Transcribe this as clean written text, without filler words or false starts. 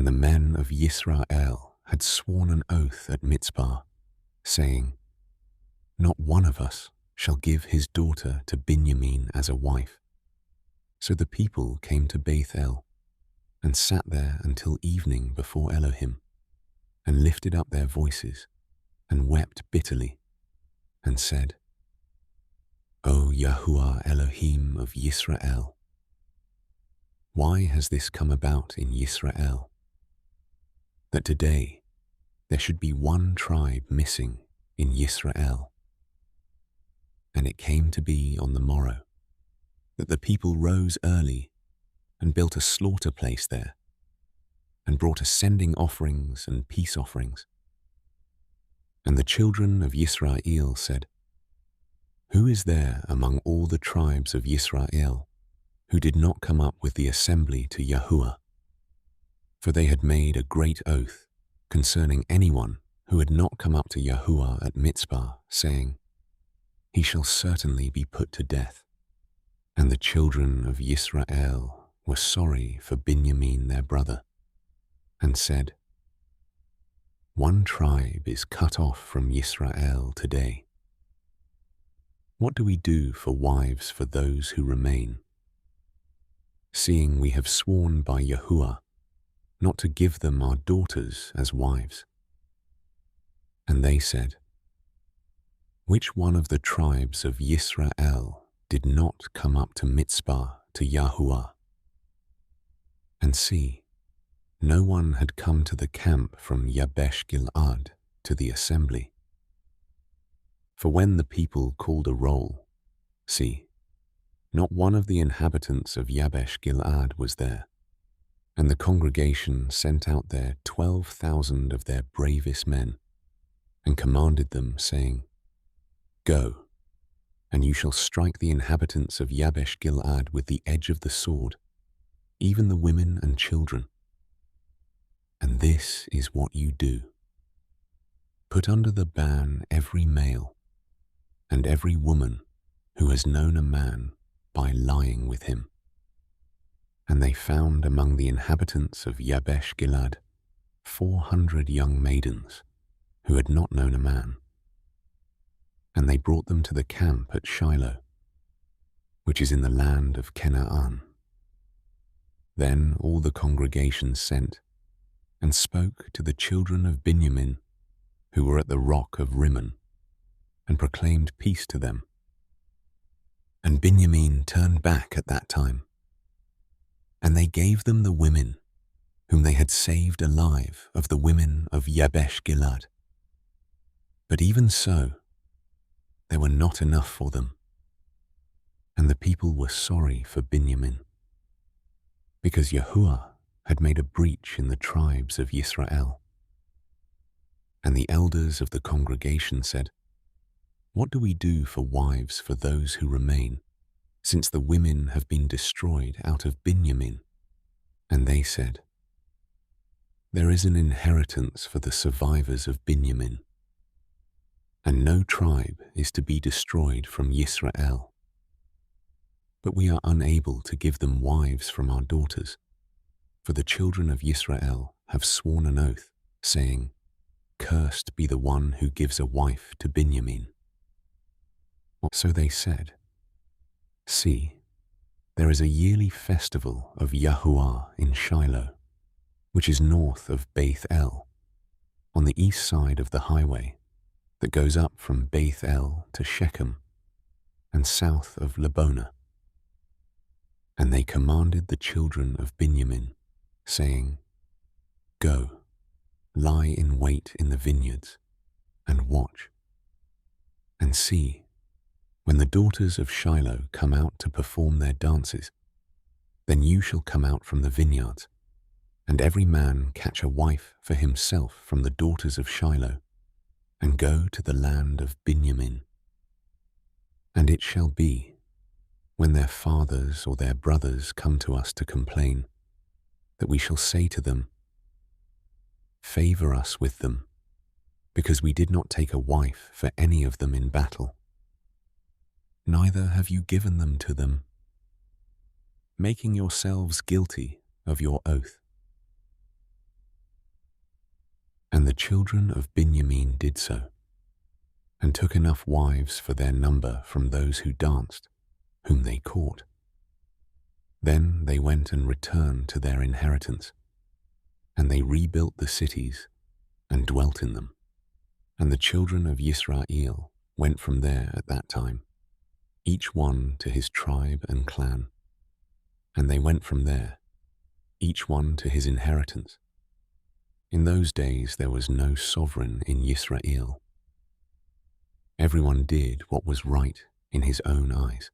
And the men of Yisrael had sworn an oath at Mitzpah, saying, "Not one of us shall give his daughter to Binyamin as a wife." So the people came to Bethel, and sat there until evening before Elohim, and lifted up their voices, and wept bitterly, and said, "O Yahuwah Elohim of Yisrael, why has this come about in Yisrael, that today there should be one tribe missing in Yisrael?" And it came to be on the morrow that the people rose early and built a slaughter place there, and brought ascending offerings and peace offerings. And the children of Yisrael said, "Who is there among all the tribes of Yisrael who did not come up with the assembly to Yahuwah?" For they had made a great oath concerning anyone who had not come up to Yahuwah at Mitzpah, saying, "He shall certainly be put to death." And the children of Yisrael were sorry for Binyamin their brother, and said, "One tribe is cut off from Yisrael today. What do we do for wives for those who remain, seeing we have sworn by Yahuwah not to give them our daughters as wives?" And they said, "Which one of the tribes of Yisrael did not come up to Mitzpah to Yahuwah?" And see, no one had come to the camp from Yabesh Gil'ad to the assembly. For when the people called a roll, see, not one of the inhabitants of Yabesh Gil'ad was there, and the congregation sent out there 12,000 of their bravest men, and commanded them, saying, "Go, and you shall strike the inhabitants of Yabesh Gil'ad with the edge of the sword, even the women and children. And this is what you do. Put under the ban every male and every woman who has known a man by lying with him." And they found among the inhabitants of Yabesh Gilad 400 young maidens who had not known a man. And they brought them to the camp at Shiloh, which is in the land of Canaan. Then all the congregation sent and spoke to the children of Binyamin, who were at the rock of Rimmon, and proclaimed peace to them. And Binyamin turned back at that time, and they gave them the women whom they had saved alive of the women of Yabesh Gilad. But even so, there were not enough for them, and the people were sorry for Binyamin, because Yahuwah had made a breach in the tribes of Yisrael. And the elders of the congregation said, "What do we do for wives for those who remain, since the women have been destroyed out of Binyamin?" And they said, "There is an inheritance for the survivors of Binyamin, and no tribe is to be destroyed from Yisrael. But we are unable to give them wives from our daughters, for the children of Yisrael have sworn an oath, saying, 'Cursed be the one who gives a wife to Binyamin.'" So they said, "See, there is a yearly festival of Yahuwah in Shiloh, which is north of Beth El, on the east side of the highway that goes up from Beth El to Shechem, and south of Lebonah." And they commanded the children of Binyamin, saying, "Go, lie in wait in the vineyards, and watch. And see, when the daughters of Shiloh come out to perform their dances, then you shall come out from the vineyards, and every man catch a wife for himself from the daughters of Shiloh, and go to the land of Binyamin. And it shall be, when their fathers or their brothers come to us to complain, that we shall say to them, 'Favor us with them, because we did not take a wife for any of them in battle. Neither have you given them to them, making yourselves guilty of your oath.' And the children of Binyamin did so, and took enough wives for their number from those who danced, whom they caught. Then they went and returned to their inheritance, and they rebuilt the cities and dwelt in them. And the children of Yisrael went from there at that time, each one to his tribe and clan. And they went from there, each one to his inheritance. In those days there was no sovereign in Yisrael. Everyone did what was right in his own eyes.